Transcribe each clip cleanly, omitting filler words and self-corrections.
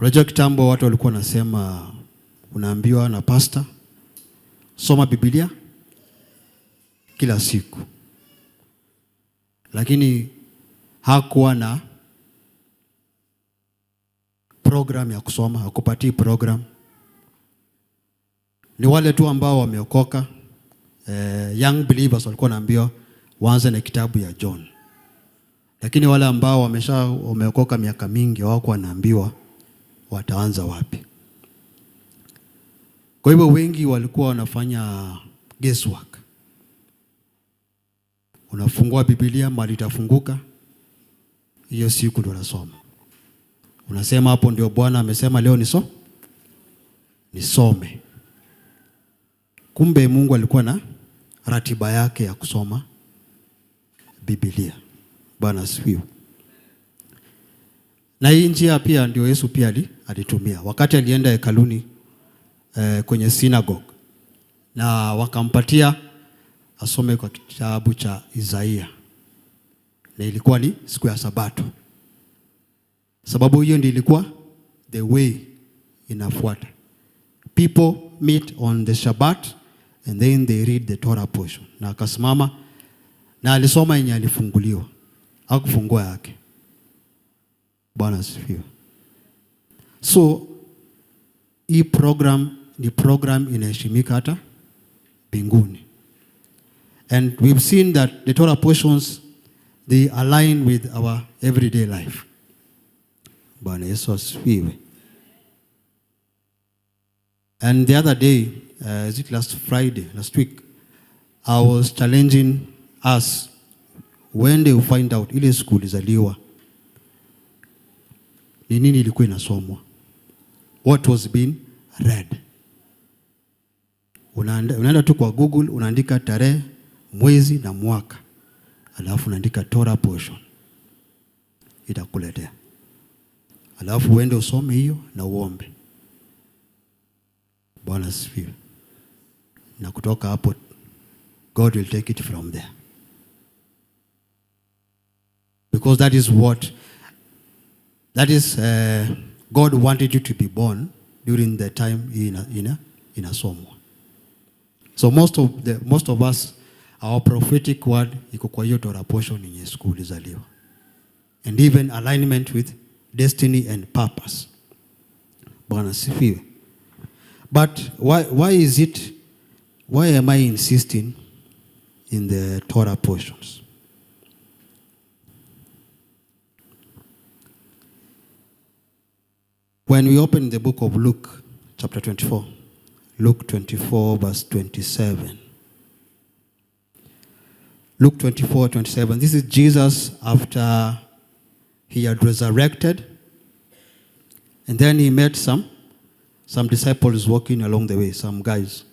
Unajua kitambo watu walikuwa nasema unaambiwa na pastor soma Biblia kila siku. Lakini hakuwa na program ya kusoma, hakupatii program. Ni wale tu ambao wameokoka, young believers walikuwa naambiwa waanze na kitabu ya John. Lakini wale ambao wameokoka miaka mingi hawakuwa wanaambiwa wataanza wapi. Kwa hivyo wengi walikuwa wanafanya guesswork. Unafungua Biblia mahali itafunguka, hiyo siku ndio unasoma. Unasema hapo ndio Bwana amesema leo nisome. Kumbe Mungu alikuwa na ratiba yake ya kusoma Biblia. Bwana asifiwe. Na hii njia pia ndio Yesu pia alitumia. Wakati alienda hekaluni kwenye synagogue na wakampatia asome kwa kitabu cha Isaia. Na ilikuwa ni siku ya Sabato. Sababu hiyo ndio ilikuwa the way inafuata. People meet on the Shabbat and then they read the Torah portion. Na akasimama na alisoma yenye alifunguliwa. Hakufungua yake. Bwana asifiwe. So hii program ni program inaheshimika hata mbinguni. And we've seen that the Torah portions, they align with our everyday life. Bwana Yesu asifiwe. And the other day, is it last week, I was challenging us when they will find out ile school izaliwa ni nini ilikuwa inasomwa, what was being read. Unaenda tu kwa Google, unaandika tarehe, mwezi na mwaka, alafu unaandika Torah portion, itakuletea. Alafu uende usome hiyo na uombe. Bwana asifiwe. Na kutoka hapo God will take it from there. Because that is God wanted you to be born during the time inasomwa. So most of us, our prophetic word iko kwa hiyo Torah portion yenye siku ilizaliwa. And even alignment with destiny and purpose. Bwana asifiwe. But why am I insisting in the Torah portions? When we open the book of Luke, chapter 24, Luke 24, verse 27. Luke 24, 27. This is Jesus after he had resurrected. And then he met some disciples walking along the way, some guys.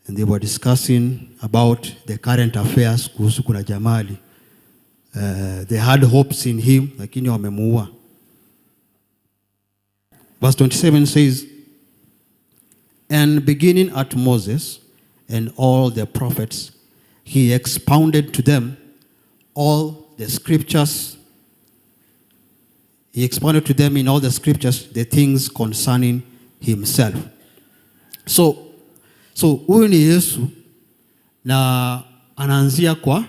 And they were discussing about the current affairs kuhusu kuna jamali. They had hopes in him, lakini wamemuua. Verse 27 says, and beginning at Moses and all the prophets, he expounded to them all the scriptures. He expounded to them in all the scriptures the things concerning himself. So huyu ni Yesu na anaanzia kwa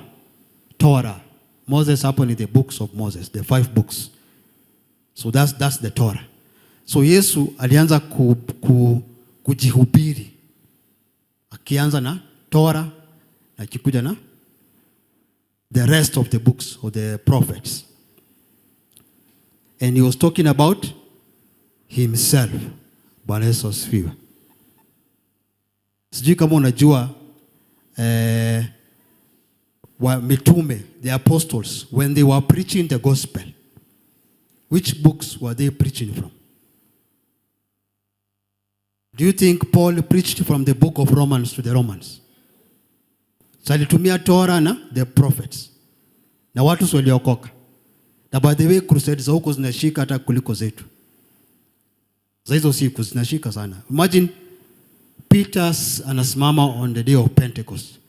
Torah. Moses hapo ni the books of Moses, the 5 books. So that's the Torah. So Yesu alianza kujihubiri. Akianza na Torah na kikuja na the rest of the books of the prophets. And he was talking about himself. Bwana Yesu asifiwe. Sijui kama unajua wa mitume, the apostles, when they were preaching the gospel, which books were they preaching from? Do you think Paul preached from the book of Romans to the Romans? So alitumia Torah na the prophets. Na watu waliokoka. Na by the way, crusades za huko zinashika hata kuliko zetu. Za hizo siku zinashika sana. Imagine Peter anasimama on the day of Pentecost.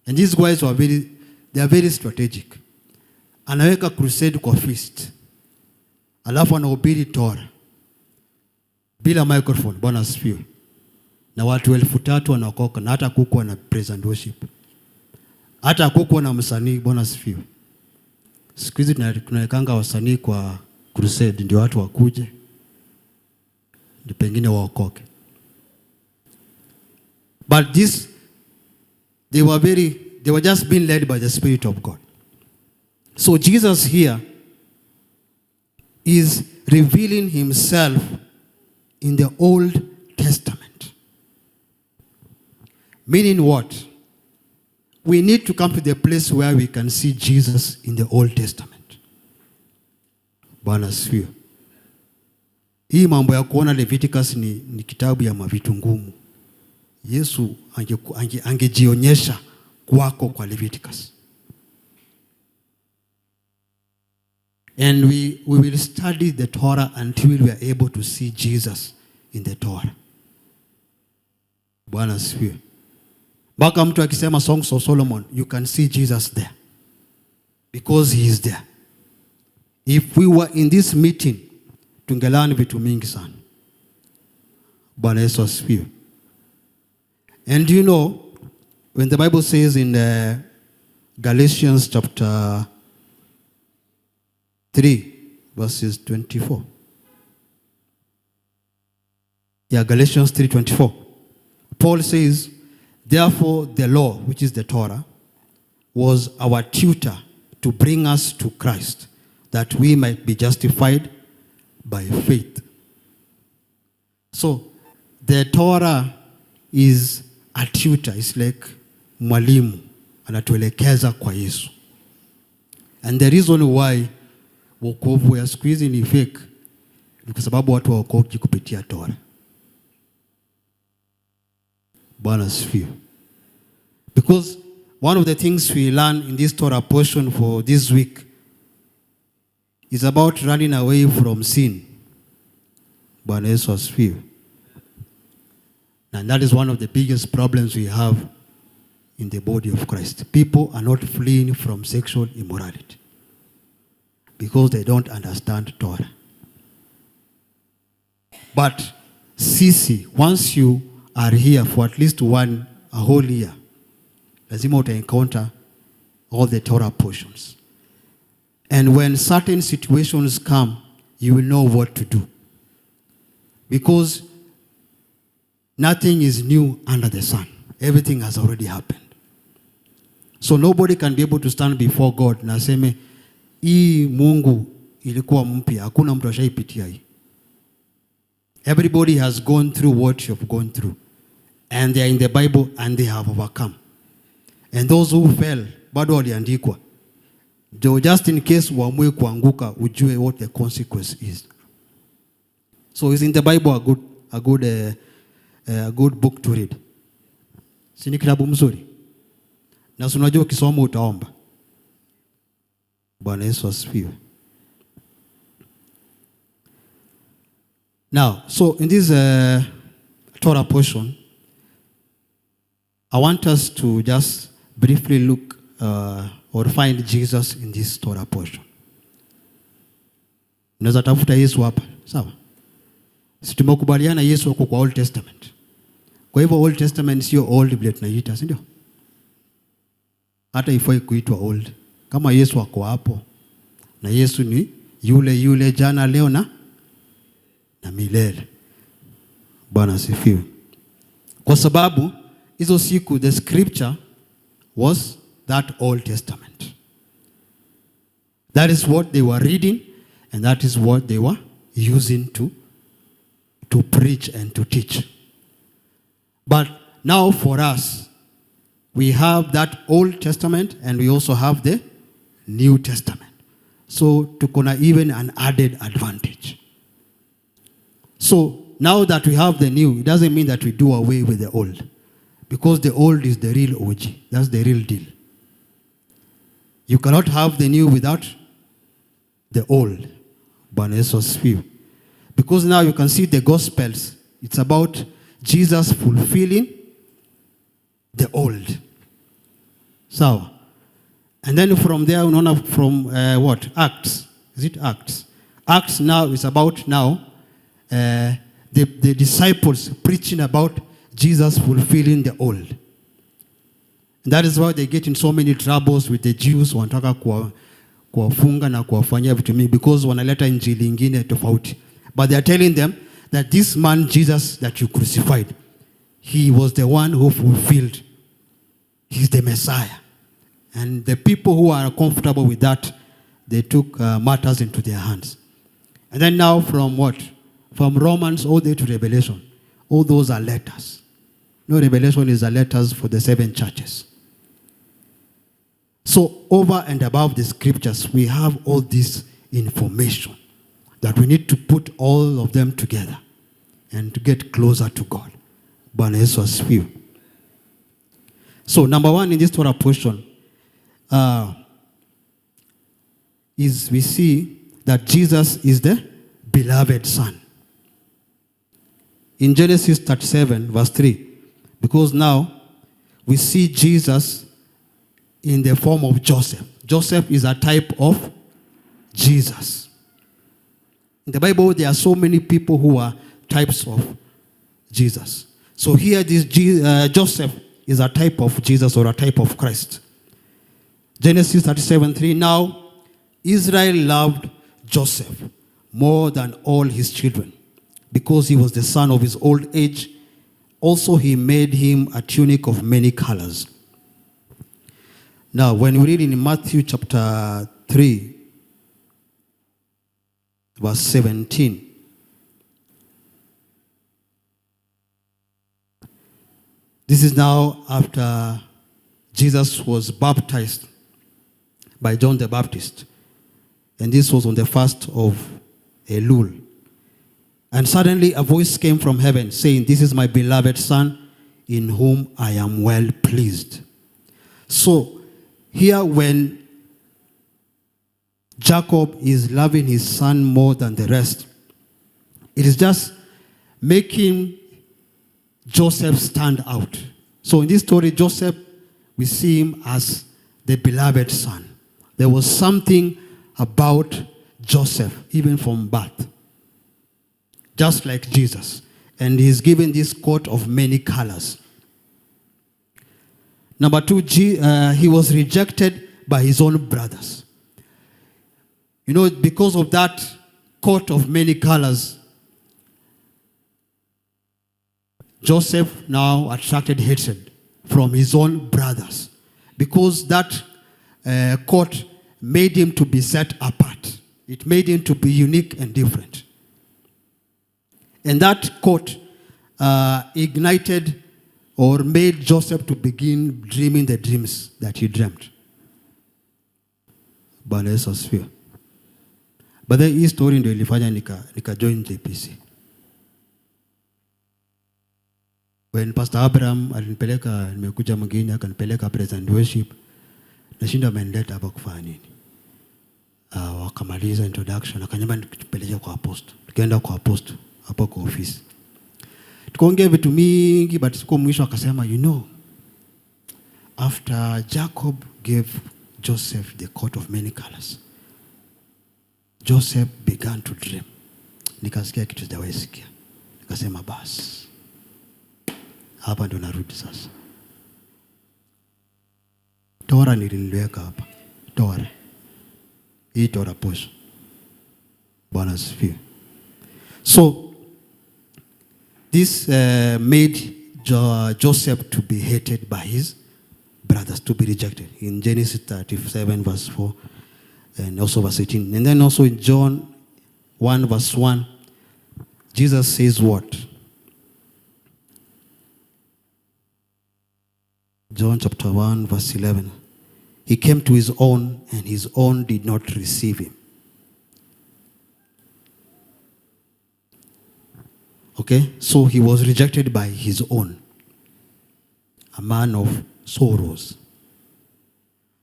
And these guys they are very strategic. Anaweka crusade kwa feast. Alafu anahubiri Torah. bila microphone. Bwana asifiwe. Na watu 3,000 wanaokoka, na hata kukuwa na praise and worship, hata kukuwa na msanii. Bwana asifiwe. Siku hizi tunawekanga wasanii kwa crusade ndio watu wakuje, ndio pengine waokoke. But this, they were just being led by the Spirit of God. So Jesus here is revealing himself in the Old Testament. Meaning what? We need to come to the place where we can see Jesus in the Old Testament. Bwana asifiwe. Hii mambo ya kuona Leviticus ni kitabu ya mavitu ngumu. Yesu angejionyesha kwako kwa Leviticus. And we will study the Torah until we are able to see Jesus in the Torah. Bwana asifiwe. Mpaka mtu akisema Songs of Solomon, you can see Jesus there. Because he is there. If we were in this meeting, tungelani vitu mingi sana. Bwana Yesu asifiwe. And you know, when the Bible says in Galatians chapter 3, verses 24. Yeah, Galatians 3:24. Paul says, therefore the law, which is the Torah, was our tutor to bring us to Christ, that we might be justified by faith. So, the Torah is a tutor. It's like mwalimu anatuelekeza kwa Yesu. And the reason why wokovu ya siku hizi ni fake ni kwa sababu watu waokoki kupitia Torah. Bwana asifiwe. Because one of the things we learn in this Torah portion for this week is about running away from sin. Bwana Yesu asifiwe. And that is one of the biggest problems we have in the body of Christ. People are not fleeing from sexual immorality because they don't understand Torah. But sisi, once you are here for at least a whole year, lazima uta encounter all the Torah portions. And when certain situations come, you will know what to do. Because nothing is new under the sun. Everything has already happened. So nobody can be able to stand before God na aseme, hii Mungu ilikuwa mpya, hakuna mtu ashaipitia hii. Everybody has gone through what you have gone through. And they are in the Bible and they have overcome. And those who fell, bado waliandikwa. Just in case uamue kuanguka, ujue what the consequence is. So is in the Bible a good book to read. Si ni kitabu mzuri? Na unajua ukisoma utaomba. Bwana Yesu asifiwe. Now, so in this Torah portion, I want us to just briefly look or find Jesus in this Torah portion. Unaweza tafuta Yesu hapa, sawa? Si tumekubaliana Yesu yuko kwa Old Testament. Kwa hivyo Old Testament sio old vile tunaita, si ndio? Hata ifai kuitwa old. Kama Yesu ako hapo, na Yesu ni yule jana leo na milele. Bwana asifiwe. Kwa sababu hizo siku the scripture was that Old Testament. That is what they were reading and that is what they were using to preach and to teach. But now for us, we have that Old Testament and we also have the New Testament. So tukona even an added advantage. So now that we have the new, it doesn't mean that we do away with the old. Because the old is the real OG. That's the real deal. You cannot have the new without the old. Bwana Yesu asifiwe. Because now you can see the Gospels. It's about Jesus fulfilling the old. So, and then from there, unaona from what? Acts. Is it Acts? Acts now is about now the the disciples preaching about Jesus fulfilling the old. And that is why they get in so many troubles with the Jews, wanataka kuwafunga na kuwafanyia vitu mingi because wanaleta injili ingine tofauti. But they are telling them that this man Jesus that you crucified, he was the one who fulfilled. He's the Messiah. And the people who are comfortable with that, they took matters into their hands. And then now from what? From Romans all the way to Revelation, all those are letters. No, Revelation is the letters for the 7 churches. So over and above the scriptures, we have all this information that we need to put all of them together and to get closer to God. Bwana Yesu asifiwe. So number 1 in this Torah portion is we see that Jesus is the beloved Son. In Genesis 37 verse 3, because now we see Jesus in the form of Joseph. Joseph is a type of Jesus. In the Bible, there are so many people who are types of Jesus. So here, this Joseph is a type of Jesus or a type of Christ. Genesis 37:3. Now, Israel loved Joseph more than all his children, because he was the son of his old age. Also, he made him a tunic of many colors. Now, when we read in Matthew chapter 3, verse 17, this is now after Jesus was baptized by John the Baptist. And this was on the first of Elul. And suddenly a voice came from heaven saying, "This is my beloved Son, in whom I am well pleased." So here when Jacob is loving his son more than the rest, it is just making Joseph stand out. So in this story, Joseph, we see him as the beloved son. There was something about Joseph, even from birth, just like Jesus. And he's given this coat of many colors. Number 2, he was rejected by his own brothers. You know, because of that coat of many colors, Joseph now attracted hatred from his own brothers, because that coat made him to be set apart. It made him to be unique and different. And that coat ignited or made Joseph to begin dreaming the dreams that he dreamt. Bwana Yesu asifiwe. But then hii story ndio ilifanya nika join JPC. When Pastor Abraham alinipeleka, nimekuja mwingine akanipeleka praise and worship, nashinda amenileta hapa kufanya nini? Wakamaliza introduction, akanyamba nipeleke kwa apostle. Tukaenda kwa apostle hapo kwa office. Tukaongea vitu mingi, but siku mwisho akasema, you know, after Jacob gave Joseph the coat of many colors, Joseph began to dream. Nikasikia kitu sijawahi sikia. Nikasema basi, hapa ndo narudi sasa. Torah nililiweka hapa. Torah. Hii Torah posho. Bwana asifiwe. So, this made Joseph to be hated by his brothers, to be rejected. In Genesis 37 verse 4 and also verse 18. And then also in John 1 verse 1, Jesus says what? John chapter 1 verse 11. He came to his own, and his own did not receive him. Okay, so he was rejected by his own. A man of sorrows.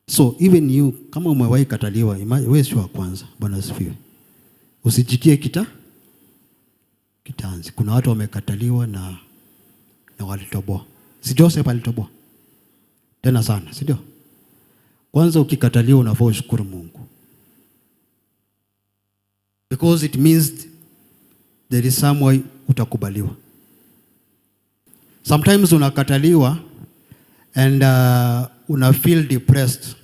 So even you, kama umewahi kataliwa, wewe sio wa kwanza. Bwana asifiwe. Usijitie kitanzi. Kuna watu wamekataliwa na walitoboa. Si Joseph alitoboa? Tena sana, si ndio? Kwanza ukikataliwa unafaa ushukuru Mungu. Because it means there is some way utakubaliwa. Sometimes unakataliwa and una feel depressed.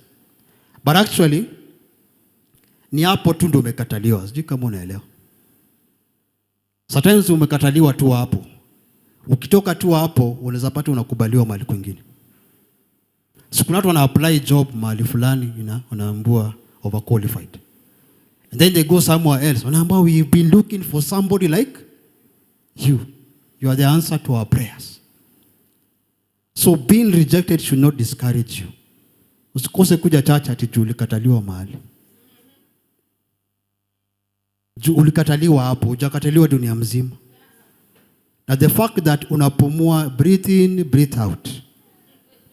But actually ni hapo tu ndio umekataliwa. Sijui kama unaelewa. Sometimes umekataliwa tu hapo. Ukitoka tu hapo unaweza pata unakubaliwa mahali kwingine. Siku watu wana apply job mahali fulani, wanaambiwa overqualified. And then they go somewhere else. Wanaambiwa we've been looking for somebody like you. You are the answer to our prayers. So being rejected should not discourage you. Usikose kuja church ati juu ulikataliwa mahali. Juu ulikataliwa hapo, hujakataliwa dunia mzima. Na the fact that unapumua, breathe in, breathe out,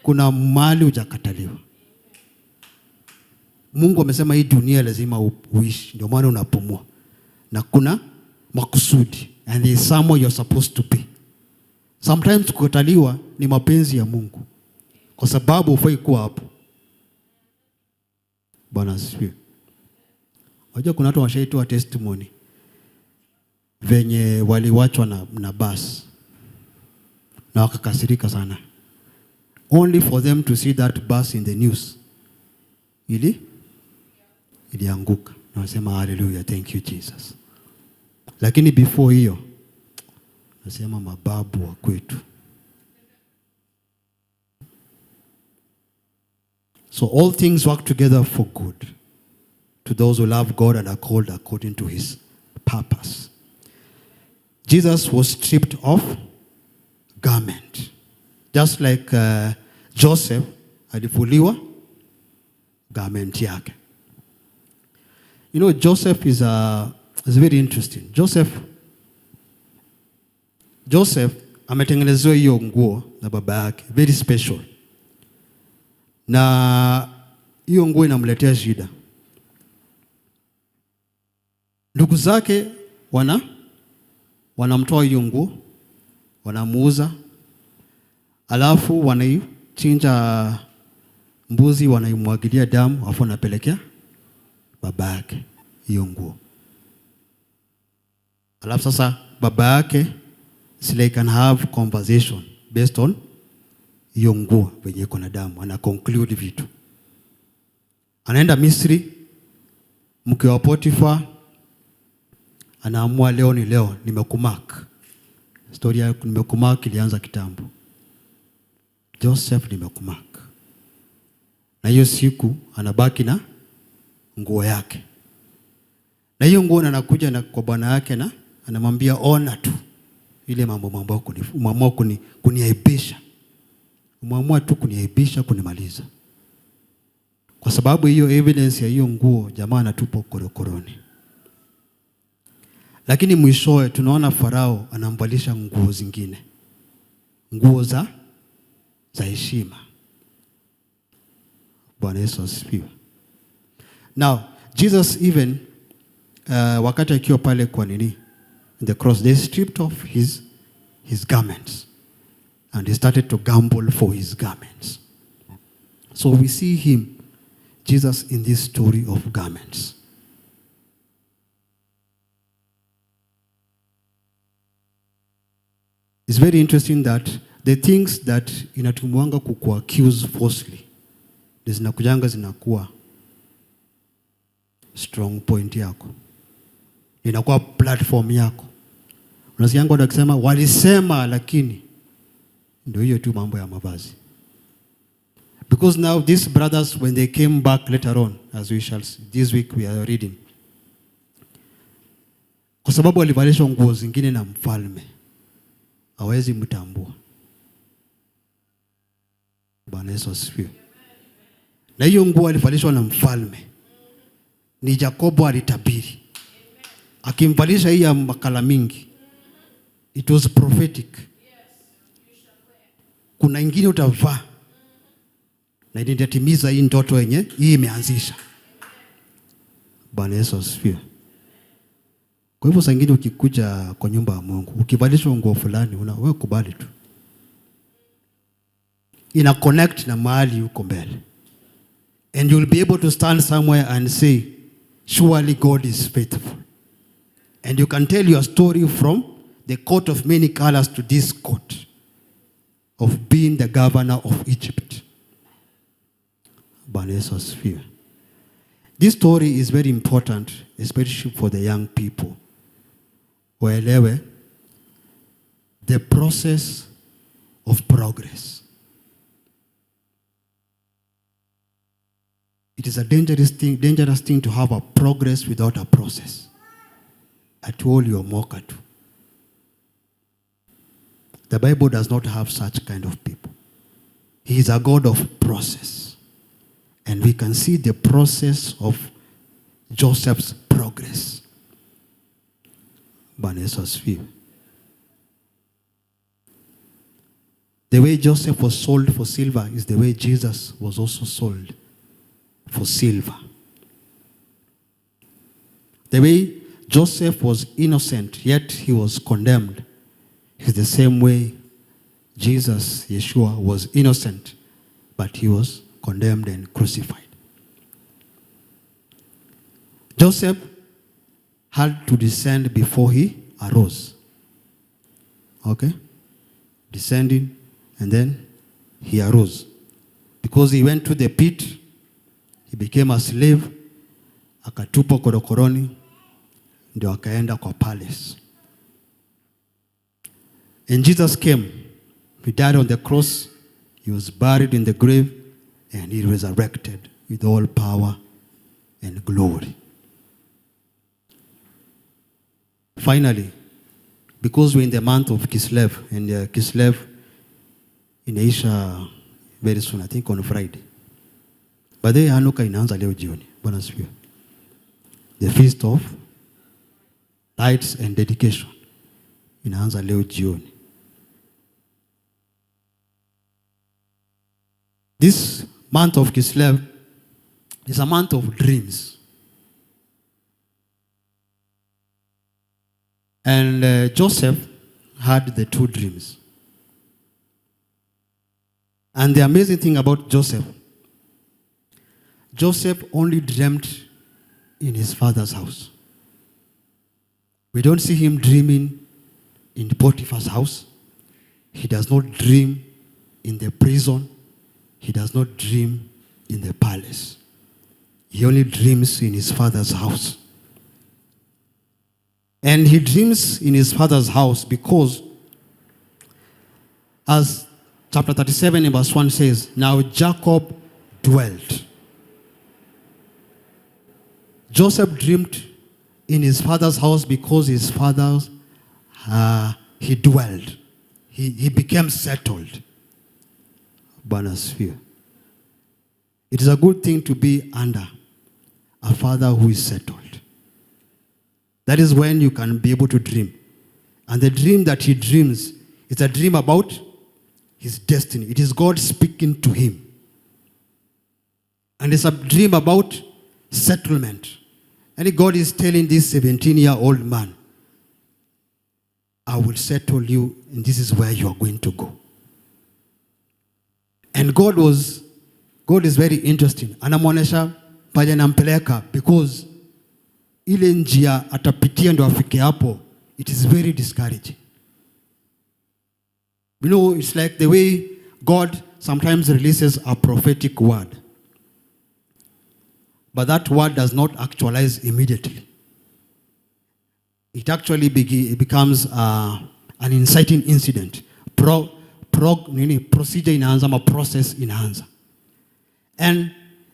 kuna mahali hujakataliwa. Mungu amesema hii dunia lazima uishi, ndio maana unapumua. Na kuna makusudi, and there is somewhere you're supposed to be. Sometimes kukataliwa ni mapenzi ya Mungu, kwa sababu hufai kuwa hapo. Bwana asifiwe. Wajua kuna watu washaitoa testimony venye waliwachwa na bus na wakakasirika sana, only for them to see that bus in the news ilianguka, na wasema hallelujah, thank you Jesus. Lakini before hiyo nasema mababu wa kwetu. So all things work together for good to those who love God and are called according to his purpose. Jesus was stripped of garment, just like Joseph alivuliwa garment yake. You know, Joseph is very interesting. Joseph ametengenezewa hiyo nguo na baba yake, very special. Na hiyo nguo inamletea shida. Ndugu zake wanamtoa hiyo nguo, wanamuuza, alafu wanaichinja mbuzi, wanaimwagilia damu, alafu wanapelekea baba yake hiyo nguo. Alafu sasa baba yake they can have conversation based on hiyo nguo venye iko na damu, ana conclude vitu. Anaenda Misri, mke wa Potifa anaamua leo ni leo, nimekumark. Story ya nimekumark ilianza kitambo. Joseph nimekumark. Na hiyo siku anabaki na nguo yake. Na hiyo nguo anakuja na kwa bwana yake na anamwambia ona tu ile mambo umeamua kuniaibisha. Umeamua tu kuniaibisha, kunimaliza. Kwa sababu hiyo evidence ya hiyo nguo jamaa anatupa korokoroni. Lakini mwishowe tunaona Farao anamvalisha nguo zingine. Nguo za heshima. Bwana Yesu asifiwe. Now, Jesus even wakati akiwa pale kwa nini? The cross, they stripped off his garments. And he started to gamble for his garments. So we see him, Jesus, in this story of garments. It's very interesting that the things that inatumuanga kukuaccuse falsely, zinakujanga zinakuwa strong point yako. Inakuwa platform yako. Unasikianga watu wakisema walisema, lakini ndio hiyo tu mambo ya mavazi. Because now these brothers, when they came back later on, as we shall see, this week we are reading, kwa sababu walivalishwa nguo zingine na mfalme, hawezi mtambua. Bwana Yesu asifiwe. Na hiyo nguo alivalishwa na mfalme, ni Yakobo alitabiri. Akimvalisha hii ya makala mingi, it was prophetic. Kuna ingine utavaa na itatimiza hii ndoto yenye hii imeanzisha. Bwana Yesu asifiwe. Kwa hivyo sangine ukikuja kwa nyumba ya Mungu, ukivalishwa nguo fulani, wewe kubali tu. Ina connect na mahali uko mbele. And you'll be able to stand somewhere and say, surely God is faithful. And you can tell your story from the coat of many colors to this coat of being the governor of Egypt. This story is very important, especially for the young people. Waelewe the process of progress. It is a dangerous thing to have a progress without a process. At all your mokatu. The Bible does not have such kind of people. He is a God of process. And we can see the process of Joseph's progress. The way Joseph was sold for silver is the way Jesus was also sold for silver. The way Joseph was innocent, yet he was condemned, is the same way Jesus, Yeshua, was innocent, but he was condemned and crucified. Joseph had to descend before he arose. Okay? Descending, and then he arose. Because he went to the pit, he became a slave, akatupwa korokoroni, ndio akaenda kwa palace. And Jesus came. He died on the cross. He was buried in the grave, and he resurrected with all power and glory. Finally, because we're in the month of Kislev, and Kislev inaisha very soon, I think on Friday. But then Hanukkah inaanza leo jioni. Bwana asifiwe. The feast of lights and dedication inaanza leo jioni. This month of Kislev is a month of dreams. And Joseph had the two dreams. And the amazing thing about Joseph only dreamt in his father's house. We don't see him dreaming in Potiphar's house. He does not dream in the prison. He does not dream in the palace. He only dreams in his father's house. And he dreams in his father's house because, as chapter 37 and verse 1 says, now Jacob dwelt. Joseph dreamed in his father's house because his father, he dwelled. He became settled. Banasphere. It is a good thing to be under a father who is settled. That is when you can be able to dream. And the dream that he dreams is a dream about his destiny. It is God speaking to him. And it's a dream about settlement. And God is telling this 17-year-old man, I will settle you, and this is where you are going to go. And God is very interesting. Anamuonesha paja nampeleka because ile njia atapitia ndo afike hapo, it is very discouraging. You know, it's like the way God sometimes releases a prophetic word. But that word does not actualize immediately. It actually becomes an inciting incident. Procedure inaanza, ama process inaanza. And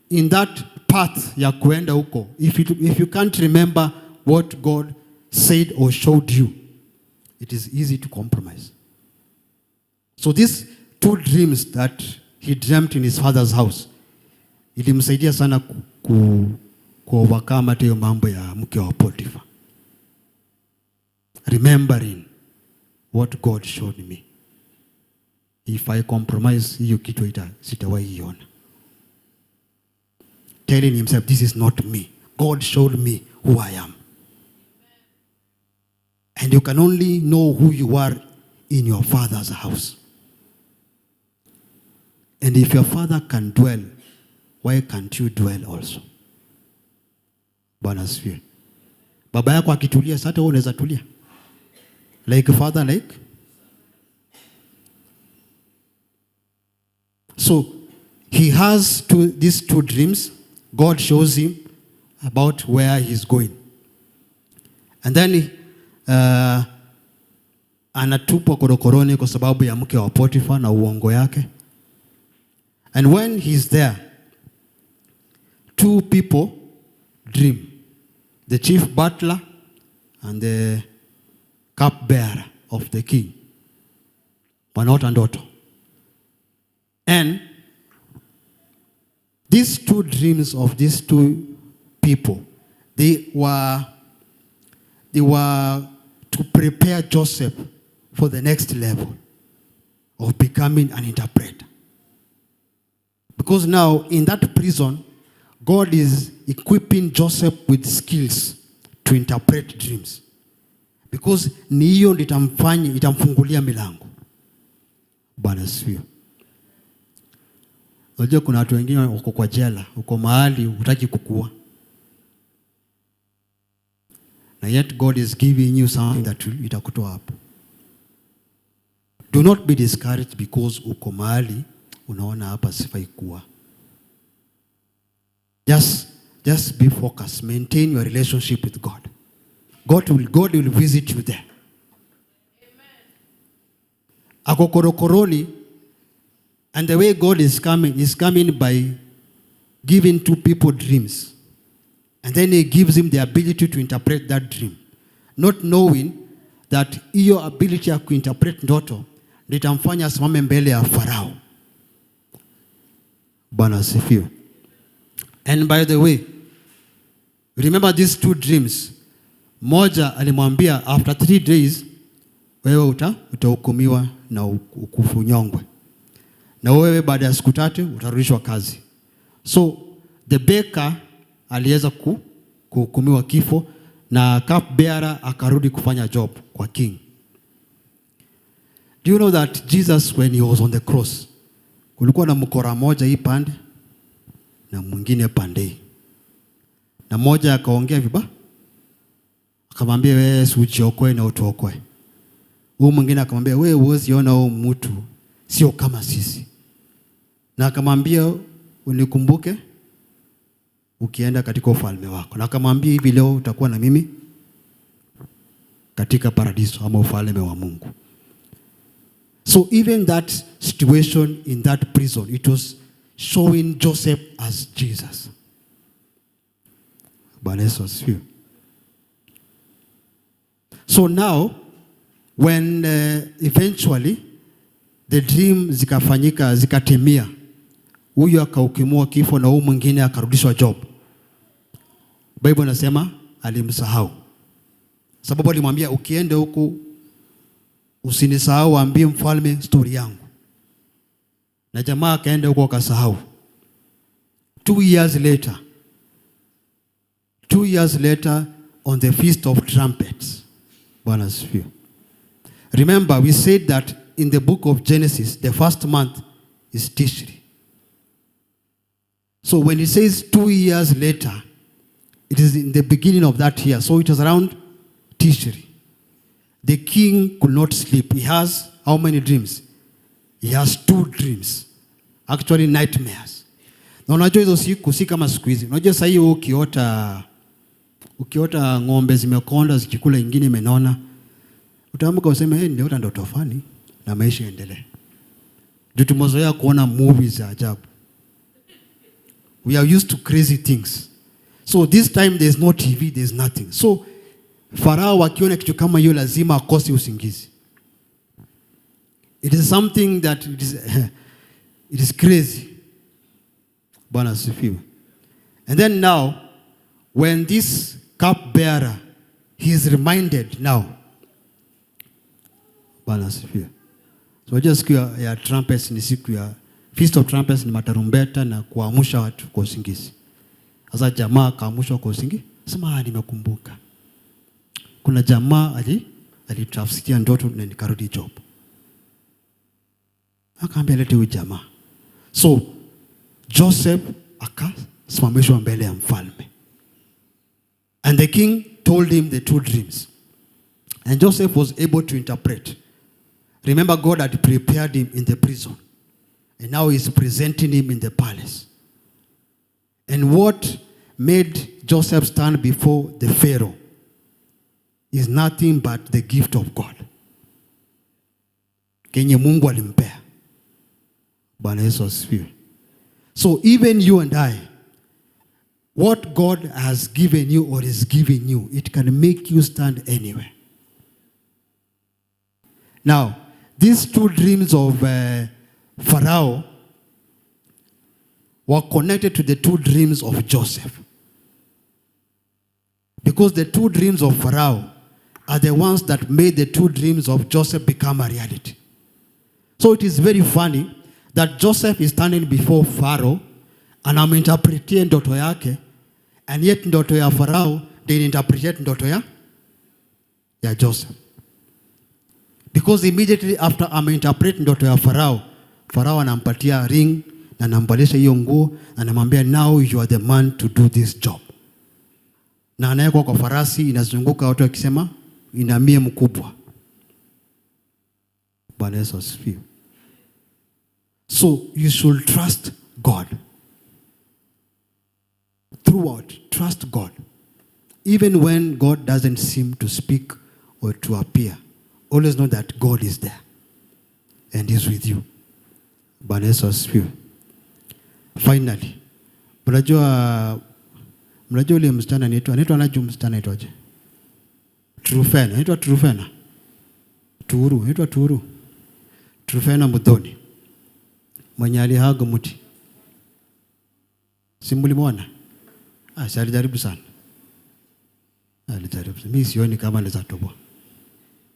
in that path ya kuenda huko, if you can't remember what God said or showed you, it is easy to compromise. So these two dreams that he dreamt in his father's house, ilimsaidia sana kuovercome hiyo mambo ya mke wa Potiphar. Remembering what God showed me. If I compromise, hiyo kitu sitawahi iona. Telling himself, this is not me. God showed me who I am. And you can only know who you are in your father's house. And if your father can dwell, why can't you dwell also? Bwana asifiwe. Baba yako akitulia, sasa wewe unaweza tulia. Like father, like. So he has these two dreams. God shows him about where he's going. And then anatupwa korokoroni kwa sababu ya mke wa Potifa na uongo yake. And when he's there, two people dream. The chief butler and the cupbearer of the king. Wanaota ndoto. And these two dreams of these two people, they were to prepare Joseph for the next level of becoming an interpreter. Because now in that prison, God is equipping Joseph with skills to interpret dreams. Because ni hiyo itamfungulia milango. Bwana asifiwe. Unajua kuna watu wengine wako kwa jela, uko mahali hutaki kukua. And yet God is giving you something that itakutoa hapo. Do not be discouraged because uko mahali unaona hapa sifai kuwa. Just be focused. Maintain your relationship with God. God will visit you there. Ako korokoroni, and the way God is coming by giving two people dreams. And then he gives him the ability to interpret that dream. Not knowing that hiyo ability ya kuinterpret ndoto litamfanya asimame mbele ya Farao. Bwana asifiwe. And by the way, remember these two dreams. Moja alimwambia after 3 days wewe utahukumiwa na ukufunyongwe. Na wewe baada ya siku 3 utarudishwa kazi. So the baker aliweza kuhukumiwa kifo na cupbearer akarudi kufanya job kwa king. Do you know that Jesus when he was on the cross, kulikuwa na mkora moja hii pande na mwingine pande. Na moja akaongea vibaya. Akamwambia wewe usijiokoe na utuokoe. Huyo mwingine akamwambia wewe usione huyo mtu sio kama sisi. Na akamwambia unikumbuke ukienda katika ufalme wako. Na akamwambia hivi leo utakuwa na mimi katika paradiso ama ufalme wa Mungu. So even that situation in that prison, it was showing Joseph as Jesus. Bwana Yesu asifiwe. So now when eventually the dream zikatimia, huyu akahukumiwa kifo na huyu mwingine akarudishwa job. Bible inasema alimsahau. Sababu alimwambia ukienda huku usinisahau, ambie mfalme story yangu. Na jamaa akaenda huko akasahau. 2 years later on the Feast of Trumpets. Bwana asifiwe. Remember we said that in the book of Genesis the first month is Tishri. So when it says 2 years later, it is in the beginning of that year. So it was around Tishri. The king could not sleep. He has how many dreams? He has 2 dreams. Actually nightmares. Na unajua hizo siku si kama siku hizi. Unajua sasa hiyo ukiota ng'ombe zimekonda zikikula ingine imenona, utaamka useme ndio ndoto fani na maisha yaendelee. Ndio tumezoea kuona movies za ajabu. We are used to crazy things. So this time there's no TV, there's nothing. So Farao akiona kitu kama hiyo lazima akose usingizi. It is something that it is crazy. Bwana asifiwe. And then now when this cupbearer, he is reminded now. Bwana asifiwe. So just siku ya trumpets ni siku ya Feast of Trumpets, ni matarumbeta na kuamsha watu kwa usingizi. Sasa jamaa akaamshwa kwa usingizi. Sema nimekumbuka. Kuna jamaa alitafsiria ndoto na nikarudi job. Akaambia lete huyu jamaa. So Joseph akasimamishwa mbele ya mfalme. And the king told told him the two dreams. And Joseph was able to interpret. Remember, God had prepared him in the prison. And now he's presenting him in the palace. And what made Joseph stand before the Pharaoh is nothing but the gift of God. Kenye Mungu alimpea. Bwana Yesu asifiwe. So even you and I, what God has given you or is giving you, it can make you stand anywhere. Now, these two dreams of Pharaoh were connected to the two dreams of Joseph. Because the two dreams of Pharaoh are the ones that made the two dreams of Joseph become a reality. So it is very funny that Joseph is standing before Pharaoh and ameinterpretie ndoto yake, and yet ndoto ya Pharaoh didn't interpret ndoto ya Joseph. Because immediately after ameinterpret ndoto ya Pharaoh anampatia ring na anambalisha hiyo nguo na anamwambia, now you are the man to do this job. Na anawekwa kwa farasi, inazunguka watu wakisema inamie mkubwa. Bwana Yesu asifiwe. So you should trust God. Throughout, trust God. Even when God doesn't seem to speak or to appear, always know that God is there and is with you. Bwana Yesu asifiwe. Finally, mnajua ule msichana anaitwa anajua msichana anaitwaje? Trufena, anaitwa Trufena. Trufena Muthoni. Mwenye alihaga mti. Si mlimwona? Si alijaribu sana. Alijaribu. Mimi sioni kama anaweza toboa.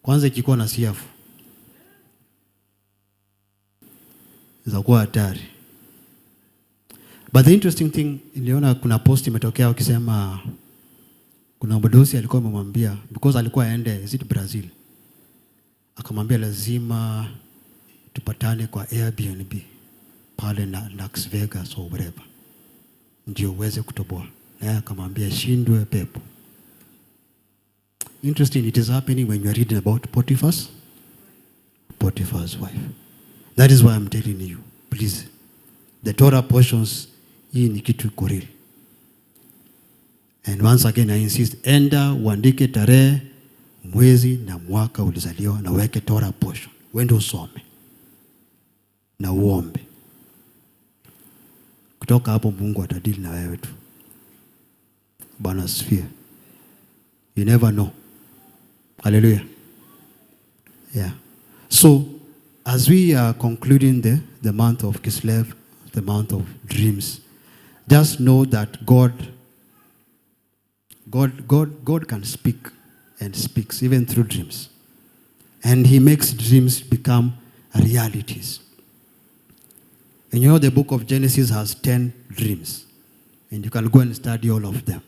Kwanza ikikuwa na siafu. Zakuwa hatari. But the interesting thing, niliona kuna post imetokea wakisema kuna mdosi alikuwa amemwambia, because alikuwa aende Brazil. Akamwambia lazima tupatane kwa Airbnb pale na Las Vegas or whatever, ndio uweze kutoboa. Na akamwambia shindwe pepo. Interesting, it is happening when you are reading about Potiphar's wife. That is why I'm telling you, please, the Torah portions, hii ni kitu korili. And once again I insist, enda uandike tarehe, mwezi na mwaka ulizaliwa na weke Torah portion. Wende usome na uombe. Kutoka hapo Mungu atadili na wewe tu. Bwana asifiwe. You never know. Hallelujah. Yeah. So as we are concluding the month of Kislev, the month of dreams, just know that God can speak and speaks even through dreams. And he makes dreams become realities. And you know the book of Genesis has 10 dreams. And you can go and study all of them.